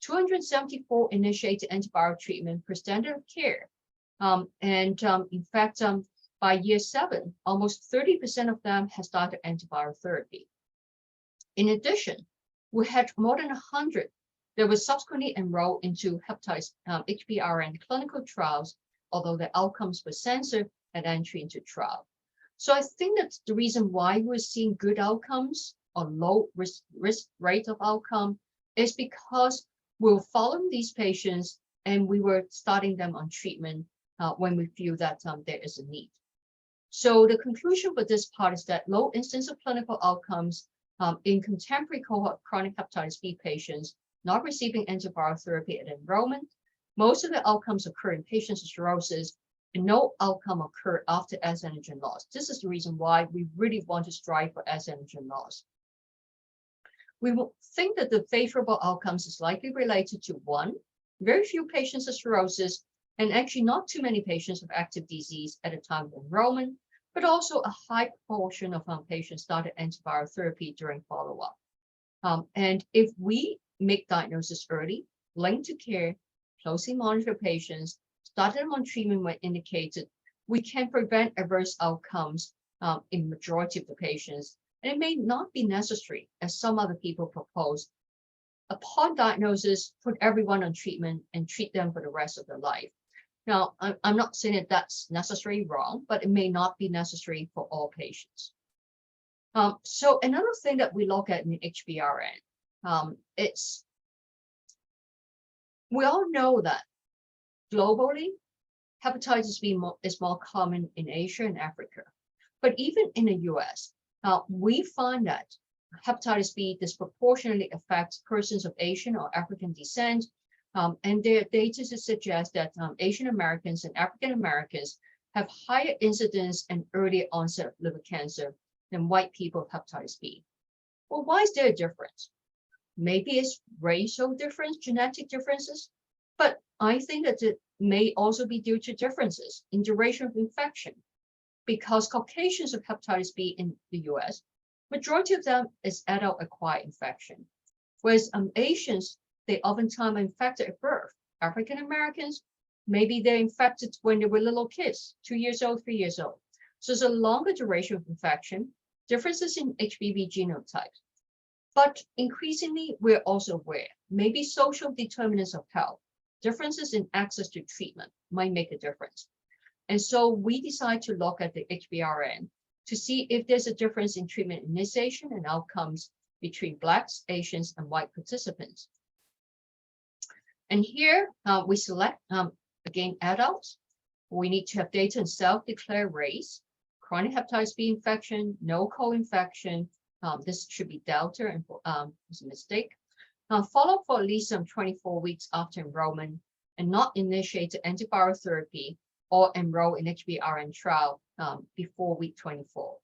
274 initiated antiviral treatment per standard of care. In fact, by year 7, almost 30% of them had started antiviral therapy. In addition, we had more than 100 that were subsequently enrolled into hepatitis HBRN clinical trials, although the outcomes were censored at entry into trial. So I think that's the reason why we're seeing good outcomes or low risk rate of outcome is because we're following these patients and we were starting them on treatment when we feel that there is a need. So the conclusion for this part is that low instance of clinical outcomes in contemporary cohort chronic hepatitis B patients not receiving antiviral therapy at enrollment. Most of the outcomes occur in patients with cirrhosis, and no outcome occurred after S antigen loss. This is the reason why we really want to strive for S antigen loss. We will think that the favorable outcomes is likely related to 1, very few patients with cirrhosis, and actually not too many patients with active disease at the time of enrollment, but also a high proportion of patients started antiviral therapy during follow-up. And if we make diagnosis early, linked to care, closely monitor patients, start them on treatment when indicated, we can prevent adverse outcomes in majority of the patients. And it may not be necessary, as some other people propose, upon diagnosis, put everyone on treatment and treat them for the rest of their life. Now, I'm not saying that that's necessarily wrong, but it may not be necessary for all patients. So another thing that we look at in HBRN, we all know that globally, hepatitis B is more common in Asia and Africa. But even in the US, we find that hepatitis B disproportionately affects persons of Asian or African descent. And there are data to suggest that Asian Americans and African Americans have higher incidence and earlier onset of liver cancer than white people with hepatitis B. Well, why is there a difference? Maybe it's racial difference, genetic differences, but I think that it may also be due to differences in duration of infection. because Caucasians of hepatitis B in the US, majority of them is adult acquired infection. Whereas Asians, they oftentimes are infected at birth. African Americans, maybe they're infected when they were little kids, 2 years old, 3 years old. So it's a longer duration of infection, differences in HBV genotypes. But increasingly, we're also aware, maybe social determinants of health, differences in access to treatment might make a difference. And so we decide to look at the HBRN to see if there's a difference in treatment initiation and outcomes between Blacks, Asians, and white participants. And here we select, again, adults. We need to have data on self-declared race, chronic hepatitis B infection, no co-infection. This should be Delta, and it's a mistake. Follow for at least 24 weeks after enrollment and not initiate antiviral therapy or enroll in HBRN trial before week 24.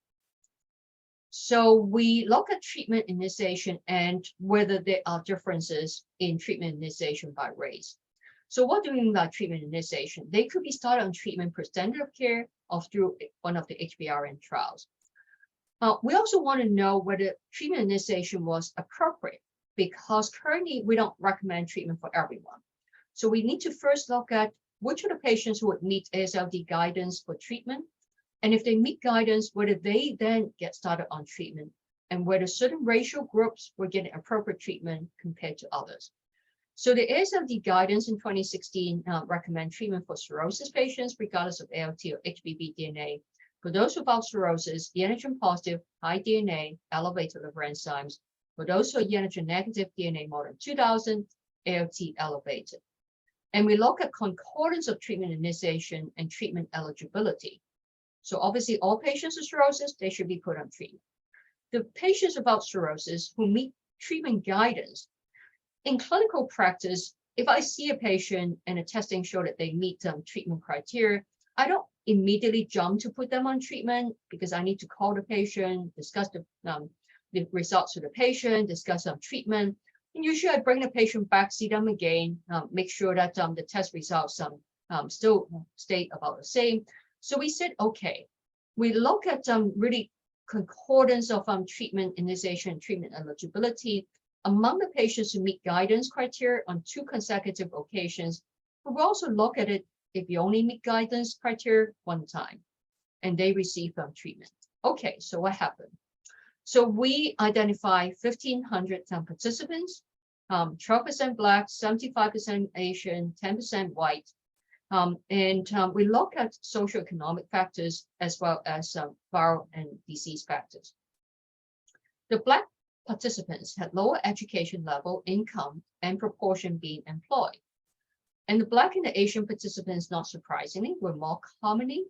So we look at treatment initiation and whether there are differences in treatment initiation by race. So what do we mean by treatment initiation? They could be started on treatment per standard of care or through one of the HBRN trials. We also want to know whether treatment initiation was appropriate, because currently we don't recommend treatment for everyone. So we need to first look at which of the patients who would meet AASLD guidance for treatment, and if they meet guidance, whether they then get started on treatment, and whether certain racial groups were getting appropriate treatment compared to others. So the AASLD guidance in 2016 recommend treatment for cirrhosis patients, regardless of ALT or HBV DNA. For those without cirrhosis, antigen positive, high DNA, elevated liver enzymes. For those who are antigen negative, DNA more than 2,000, ALT elevated. And we look at concordance of treatment initiation and treatment eligibility. So obviously all patients with cirrhosis, they should be put on treatment. The patients without cirrhosis who meet treatment guidance, in clinical practice, if I see a patient and a testing show that they meet treatment criteria, I don't immediately jump to put them on treatment because I need to call the patient, discuss the results of the patient, discuss treatment. And usually I bring the patient back, see them again, make sure that the test results still stay about the same. So we said, okay, we look at really concordance of treatment initiation and treatment eligibility among the patients who meet guidance criteria on 2 consecutive occasions. But we also look at it if you only meet guidance criteria 1 time and they receive treatment. Okay, so what happened? So we identify 1,500 participants, 12% Black, 75% Asian, 10% white. And we look at socioeconomic factors as well as viral and disease factors. The Black participants had lower education level, income, and proportion being employed. And the Black and the Asian participants, not surprisingly, were more commonly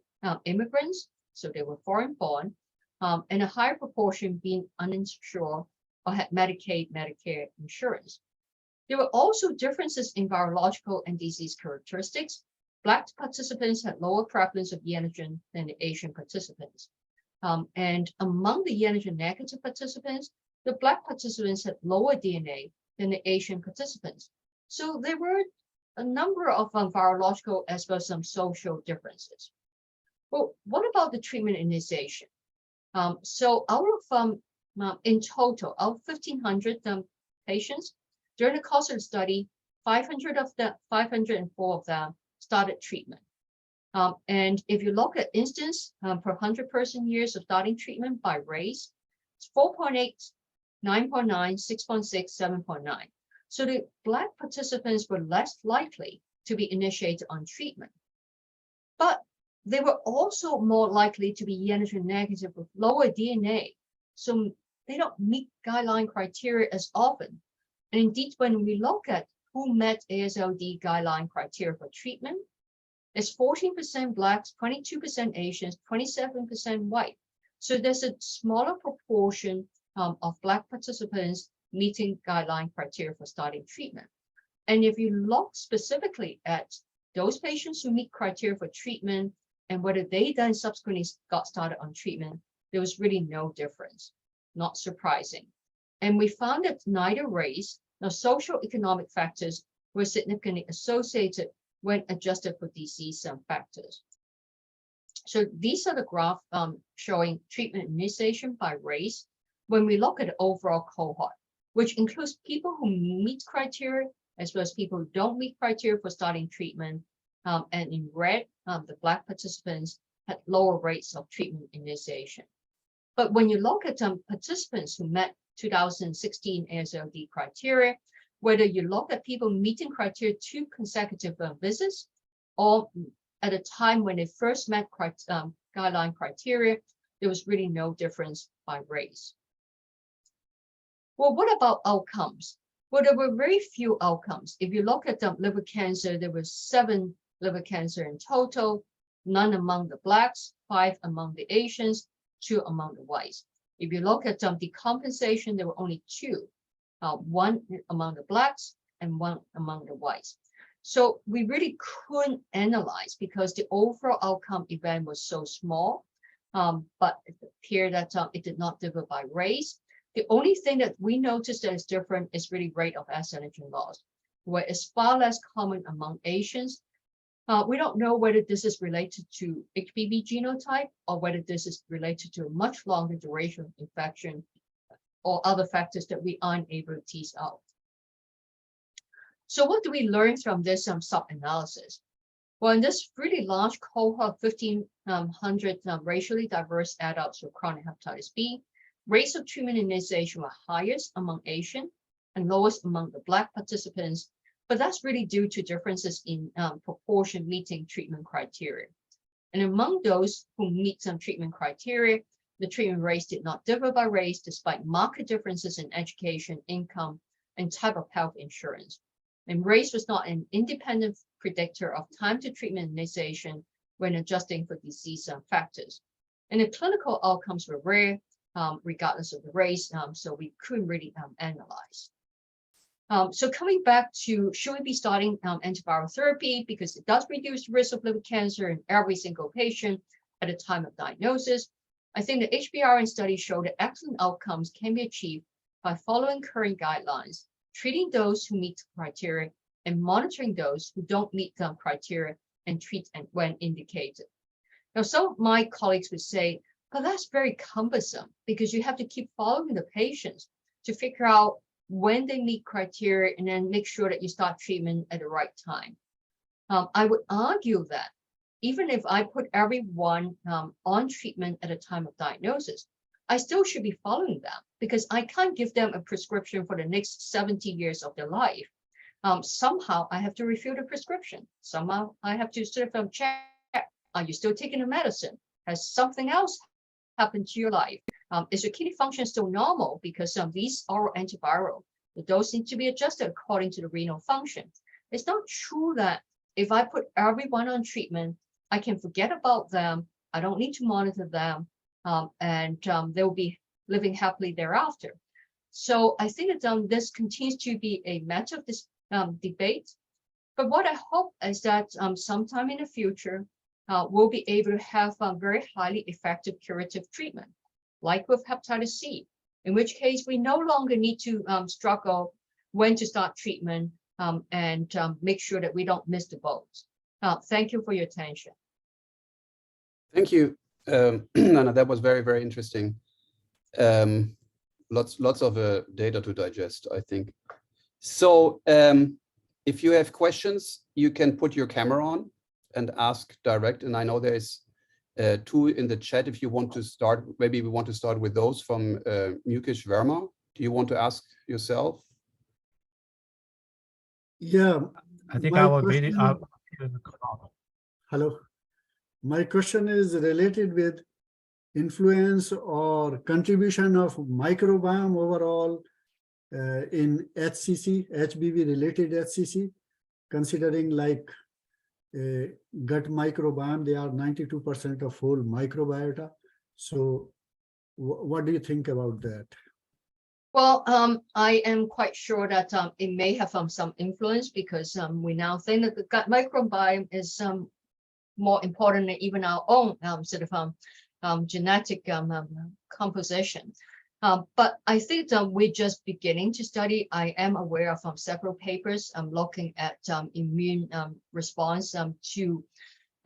immigrants, so they were foreign born, and a higher proportion being uninsured or had Medicaid, Medicare insurance. There were also differences in virological and disease characteristics. Black participants had lower prevalence of antigen than the Asian participants. And among the antigen negative participants, the Black participants had lower DNA than the Asian participants. So there were a number of virological as well as some social differences. Well, what about the treatment initiation? So out of, in total, out of 1,500 patients, during the course of the study, 504 of them started treatment. And if you look at instance per 100 person years of starting treatment by race, it's 4.8, 9.9, 6.6, 7.9. So the Black participants were less likely to be initiated on treatment. But they were also more likely to be antigen negative with lower DNA. So they don't meet guideline criteria as often. And indeed, when we look at who met AASLD guideline criteria for treatment, it's 14% Blacks, 22% Asians, 27% white. So there's a smaller proportion of Black participants meeting guideline criteria for starting treatment. And if you look specifically at those patients who meet criteria for treatment and whether they then subsequently got started on treatment, there was really no difference, not surprising. And we found that neither race nor socioeconomic factors were significantly associated when adjusted for disease factors. So these are the graphs showing treatment initiation by race when we look at the overall cohort, which includes people who meet criteria as well as people who don't meet criteria for starting treatment. And in red, the Black participants had lower rates of treatment initiation. But when you look at participants who met 2016 AASLD criteria, whether you look at people meeting criteria 2 consecutive visits or at a time when they first met guideline criteria, there was really no difference by race. Well, what about outcomes? Well, there were very few outcomes. If you look at liver cancer, there were 7 liver cancer in total, none among the Blacks, 5 among the Asians, 2 among the whites. If you look at decompensation, there were only 2, 1 among the Blacks and 1 among the whites. So we really couldn't analyze because the overall outcome event was so small, but it appeared that it did not differ by race. The only thing that we noticed that is different is really rate of S antigen loss, where it's far less common among Asians. We don't know whether this is related to HBV genotype or whether this is related to a much longer duration of infection or other factors that we aren't able to tease out. So what do we learn from this sub-analysis? Well, in this really large cohort, 1,500 racially diverse adults with chronic hepatitis B, rates of treatment initiation were highest among Asian and lowest among the Black participants, but that's really due to differences in proportion meeting treatment criteria. And among those who meet some treatment criteria, the treatment rates did not differ by race despite marked differences in education, income, and type of health insurance. And race was not an independent predictor of time to treatment initiation when adjusting for disease factors. And the clinical outcomes were rare, regardless of the race, so we couldn't really analyze. So coming back to, should we be starting antiviral therapy because it does reduce the risk of liver cancer in every single patient at the time of diagnosis? I think the HBRN study showed that excellent outcomes can be achieved by following current guidelines, treating those who meet the criteria, and monitoring those who don't meet the criteria and treat when indicated. Now, some of my colleagues would say, but that's very cumbersome because you have to keep following the patients to figure out when they meet criteria and then make sure that you start treatment at the right time. I would argue that even if I put everyone on treatment at a time of diagnosis, I still should be following them because I can't give them a prescription for the next 70 years of their life. Somehow I have to refill the prescription. Somehow I have to sort of check, are you still taking the medicine? Has something else happened to your life? Is your kidney function still normal? Because these oral antiviral, the dose needs to be adjusted according to the renal function. It's not true that if I put everyone on treatment, I can forget about them. I don't need to monitor them, and they'll be living happily thereafter. So I think that this continues to be a matter of this debate. But what I hope is that sometime in the future, we'll be able to have very highly effective curative treatment, like with hepatitis C, in which case we no longer need to struggle when to start treatment and make sure that we don't miss the boat. Thank you for your attention. Thank you, Nana. That was very, very interesting. Lots of data to digest, I think. So if you have questions, you can put your camera on and ask direct. And I know there's 2 in the chat if you want to start. Maybe we want to start with those from Mukesh Verma. Do you want to ask yourself? Yeah. I think I will read it up. Hello. My question is related with influence or contribution of microbiome overall in HCC, HBV-related HCC, considering like gut microbiome, they are 92% of whole microbiota. So what do you think about that? Well, I am quite sure that it may have some influence because we now think that the gut microbiome is more important than even our own sort of genetic composition. But I think that we're just beginning to study. I am aware of several papers looking at immune response to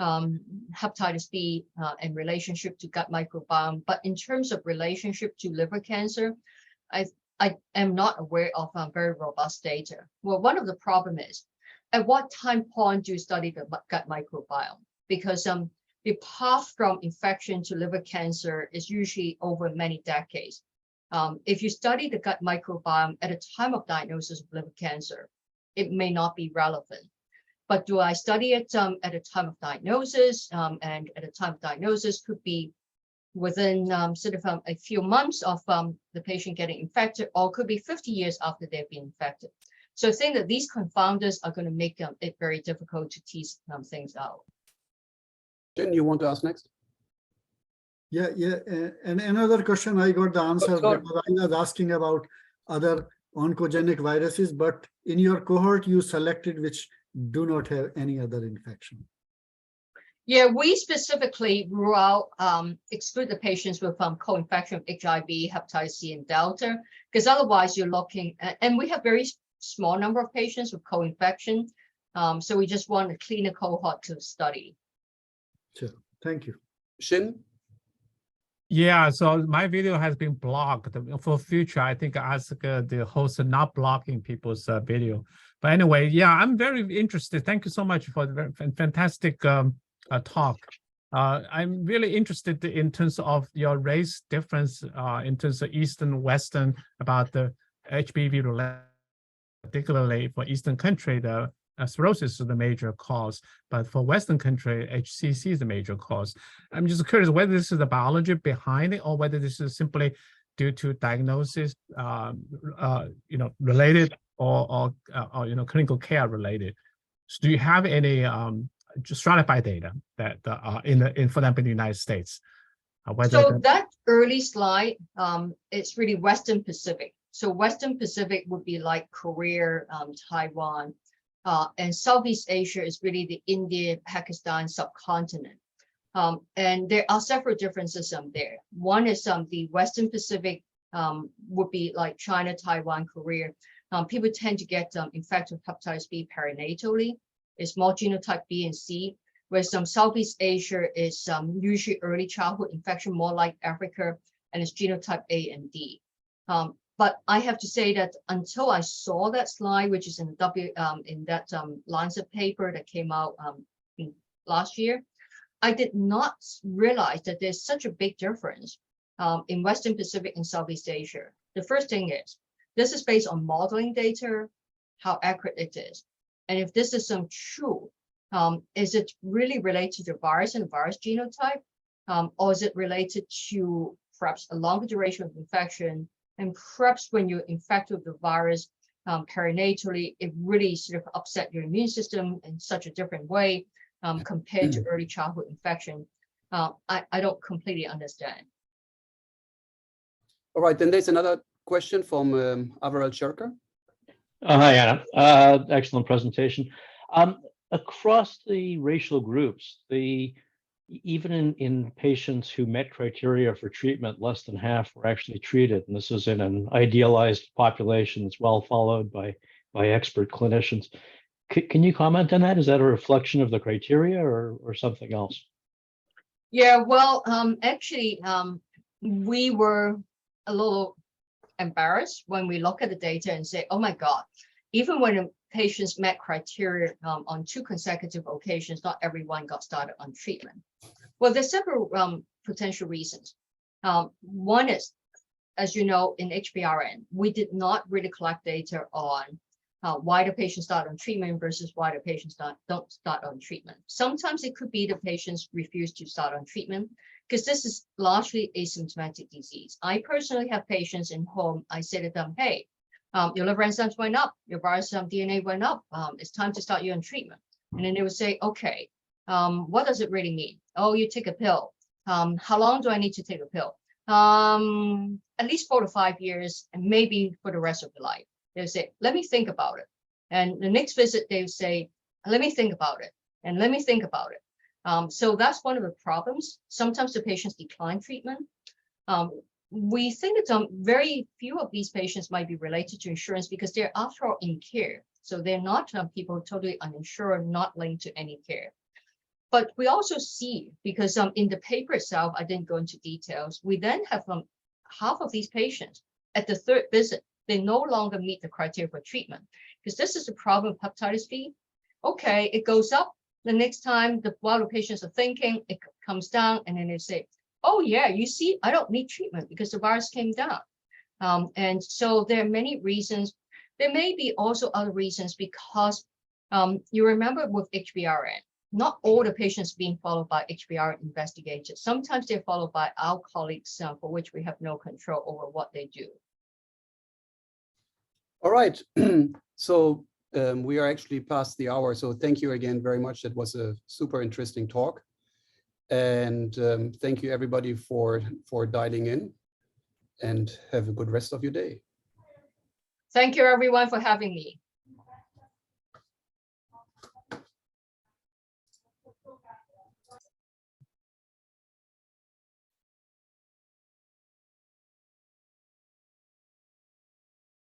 hepatitis B in relationship to gut microbiome, but in terms of relationship to liver cancer, I am not aware of very robust data. Well, one of the problem is, at what time point do you study the gut microbiome? Because the path from infection to liver cancer is usually over many decades. If you study the gut microbiome at a time of diagnosis of liver cancer, it may not be relevant. But do I study it at a time of diagnosis? And at a time of diagnosis could be within a few months of the patient getting infected, or could be 50 years after they've been infected. So I think that these confounders are going to make it very difficult to tease things out. Jin, you want to ask next? Yeah. And another question, I got the answer Sure. because I was asking about other oncogenic viruses, but in your cohort, you selected which do not have any other infection. Yeah, we specifically rule out, exclude the patients with co-infection of HIV, hepatitis C, and Delta, because otherwise you're looking at, and we have very small number of patients with co-infection. So we just want a cleaner cohort to study. Sure, thank you. Shin? Yeah, so my video has been blocked. For future, I think I ask the host not blocking people's video. But anyway, yeah, I'm very interested. Thank you so much for the fantastic talk. I'm really interested in terms of your race difference in terms of Eastern, Western, about the HBV-related, particularly for Eastern country, the cirrhosis is the major cause, but for Western country, HCC is the major cause. I'm just curious whether this is the biology behind it or whether this is simply due to diagnosis, related or clinical care related. So do you have any just stratified data that for example, in the United States? So that early slide, it's really Western Pacific. So Western Pacific would be like Korea, Taiwan, and Southeast Asia is really the India, Pakistan subcontinent. And there are several differences there. One is the Western Pacific would be like China, Taiwan, Korea. People tend to get infected with hepatitis B perinatally. It's more genotype B and C, whereas Southeast Asia is usually early childhood infection, more like Africa, and it's genotype A and D. But I have to say that until I saw that slide, which is in that Lancet paper that came out last year, I did not realize that there's such a big difference in Western Pacific and Southeast Asia. The first thing is, this is based on modeling data, how accurate it is. And if this is true, is it really related to virus and virus genotype? Or is it related to perhaps a longer duration of infection? And perhaps when you're infected with the virus perinatally, it really sort of upset your immune system in such a different way compared to early childhood infection. I don't completely understand. All right, then there's another question from Aviral Sherka. Hi, Anna. Excellent presentation. Across the racial groups, even in patients who met criteria for treatment, less than half were actually treated. And this is in an idealized population that's well followed by expert clinicians. Can you comment on that? Is that a reflection of the criteria or something else? Yeah, well, actually, we were a little embarrassed when we look at the data and say, oh my God, even when patients met criteria on 2 consecutive occasions, not everyone got started on treatment. Well, there's several potential reasons. One is, as you know, in HBRN, we did not really collect data on why the patients start on treatment versus why the patients don't start on treatment. Sometimes it could be the patients refuse to start on treatment because this is largely asymptomatic disease. I personally have patients in whom I say to them, hey, your liver enzymes went up, your virus DNA went up, it's time to start you on treatment. And then they would say, okay, what does it really mean? Oh, you take a pill. How long do I need to take a pill? At least 4 to 5 years, and maybe for the rest of your life. They'll say, let me think about it. And the next visit, they'll say, let me think about it. And let me think about it. So that's one of the problems. Sometimes the patients decline treatment. We think that very few of these patients might be related to insurance because they're after all in care. So they're not people totally uninsured, not linked to any care. But we also see, because in the paper itself, I didn't go into details, we then have half of these patients at the third visit, they no longer meet the criteria for treatment. Because this is the problem with hepatitis B. Okay, it goes up. The next time while the patients are thinking, it comes down, and then they say, oh yeah, you see, I don't need treatment because the virus came down. And so there are many reasons. There may be also other reasons because you remember with HBRN, not all the patients being followed by HBRN investigators. Sometimes they're followed by our colleagues for which we have no control over what they do. All right. So we are actually past the hour. So thank you again very much. That was a super interesting talk. And thank you everybody for dialing in, and have a good rest of your day. Thank you everyone for having me.